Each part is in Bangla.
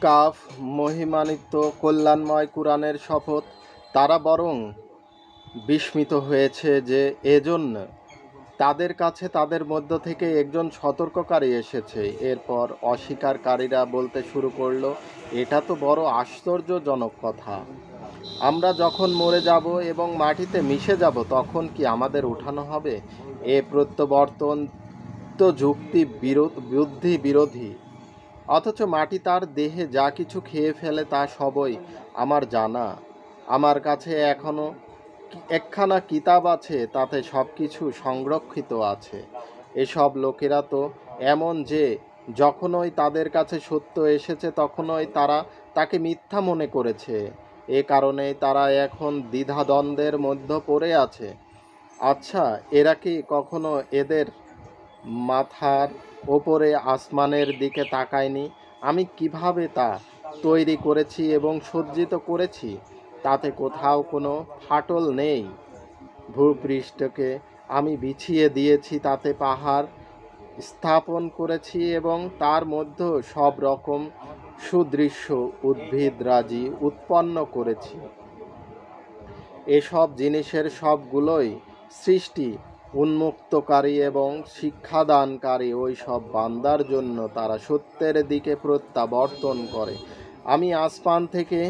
কাফ মহিমান্বিত কল্যাণময় কুরআনের শপথ, তারা বরং বিস্মিত হয়েছে যে এজন্য তাদের কাছে তাদের মধ্য থেকে একজন সতর্ককারী এসেছে। এরপর অস্বীকারীরা বলতে শুরু করলো, এটা তো বড় আশ্চর্যজনক কথা। আমরা যখন মরে যাব এবং মাটিতে মিশে যাব তখন কি আমাদের উঠানো হবে? এ প্রত্যাবর্তন তো বুদ্ধি বিরোধী। অথচ মাটি তার দেহে যা কিছু খেয়ে ফেলে তা সবই আমার জানা। আমার কাছে এখনো একখানা কিতাব আছে, তাতে সব কিছু সংরক্ষিত আছে। এসব লোকেরা তো এমন যে যখনই তাদের কাছে সত্য এসেছে তখনই তারা তাকে মিথ্যা মনে করেছে। এ কারণেই তারা এখন দ্বিধাদ্বন্দ্বের মধ্যে পড়ে আছে। আচ্ছা, এরা কি কখনো এদের মাথার ওপরে আসমানের দিকে তাকায়নি? আমি কিভাবে তা তৈরি করেছি এবং সজ্জিত করেছি, তাতে কোথাও কোনো ফাটল নেই। ভূপৃষ্ঠকে আমি বিছিয়ে দিয়েছি, তাতে পাহাড় স্থাপন করেছি এবং তার মধ্যে সব রকম সুদৃশ্য উদ্ভিদরাজি উৎপন্ন করেছি। এসব জিনিসের সবগুলোই সৃষ্টি উন্মুক্তকারী এবং শিক্ষাদানকারী ওই সব বান্দার জন্য তারা সত্যের দিকে প্রত্যাবর্তন করে। আমি আসমান থেকে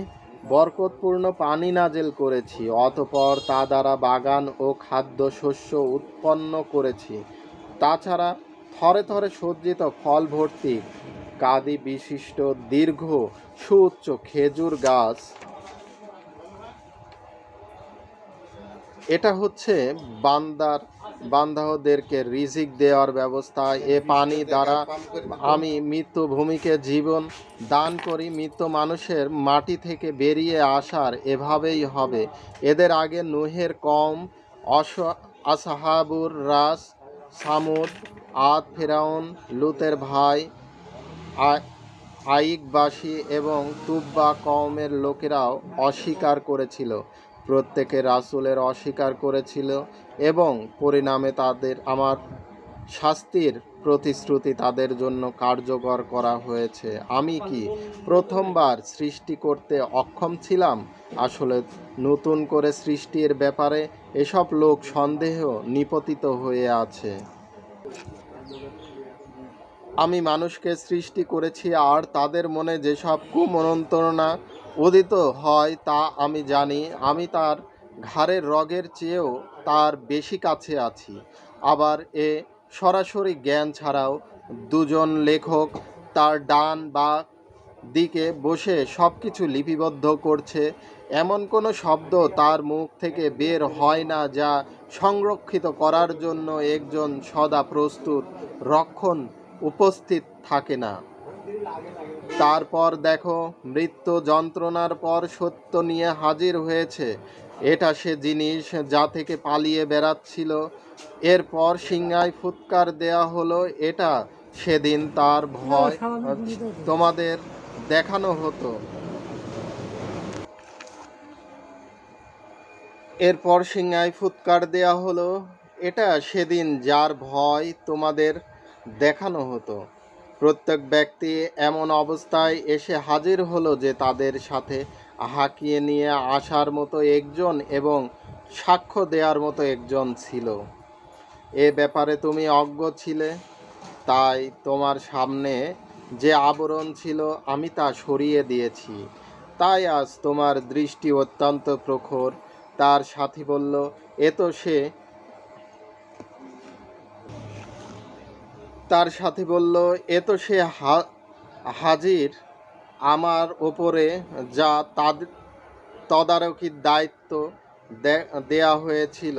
বরকতপূর্ণ পানি নাজেল করেছি, অতঃপর তা দ্বারা বাগান ও খাদ্যশস্য উৎপন্ন করেছি। তাছাড়া থরে থরে সজ্জিত ফল ভর্তি কাদি বিশিষ্ট দীর্ঘ সুউচ্চ খেজুর গাছ। এটা হচ্ছে বান্দাদেরকে রিজিক দেওয়ার ব্যবস্থা। এ পানি দ্বারা আমি মৃত্যু ভূমিকে জীবন দান করি। মৃত্যু মানুষের মাটি থেকে বেরিয়ে আসার এভাবেই হবে। এদের আগে নূহের কওম, আসহাবুর রাস, সামুদ, আদ, ফেরাউন, লুতের ভাই, আইকবাসী এবং তুব্বা কওমের লোকেরাও অস্বীকার করেছিল। প্রত্যেকে রাসূলের অস্বীকার করেছিল এবং পরিণামে তাদের আমার শাস্তির প্রতিশ্রুতি তাদের জন্য কার্যকর করা হয়েছে। আমি কি প্রথমবার সৃষ্টি করতে অক্ষম ছিলাম? আসলে নতুন করে সৃষ্টির ব্যাপারে এসব লোক সন্দেহ নিপতিত হয়ে আছে। আমি মানুষকে সৃষ্টি করেছি, আর তাদের মনে যেসব কুমন্ত্রণা উদিত হয় তা আমি জানি। আমি তার ঘাড়ের রগের চেয়েও তার বেশি কাছে আছি। আবার এ সরাসরি জ্ঞান ছাড়াও দুজন লেখক তার ডান বা দিকে বসে সব কিছু লিপিবদ্ধ করছে। এমন কোনো শব্দ তার মুখ থেকে বের হয় না যা সংরক্ষিত করার জন্য একজন সদা প্রস্তুত রক্ষণ উপস্থিত থাকে না। তারপর দেখো, মৃত্যু যন্ত্রণার পর সত্য নিয়ে হাজির হয়েছে। এটা সে জিনিস যা থেকে পালিয়ে বেড়াচ্ছিল। এরপর সিংহায় ফুৎকার দেয়া হলো। এটা সেদিন তার ভয় তোমাদের দেখানো হতো। এরপর সিংহায় ফুৎকার দেয়া হলো। এটা সেদিন যার ভয় তোমাদের দেখানো হতো। প্রত্যেক ব্যক্তি এমন অবস্থায় এসে হাজির হলো যে তাদের সাথে হাঁকিয়ে নিয়ে আসার মতো একজন এবং সাক্ষ্য দেওয়ার মতো একজন ছিল। এ ব্যাপারে তুমি অজ্ঞ ছিলে, তাই তোমার সামনে যে আবরণ ছিল আমি তা সরিয়ে দিয়েছি। তাই আজ তোমার দৃষ্টি অত্যন্ত প্রখর। তার সাথী বলল, এ তো সে তার সাথী বলল, এ তো সে হাজির আমার ওপরে যা তদারকির দায়িত্ব দেয়া হয়েছিল।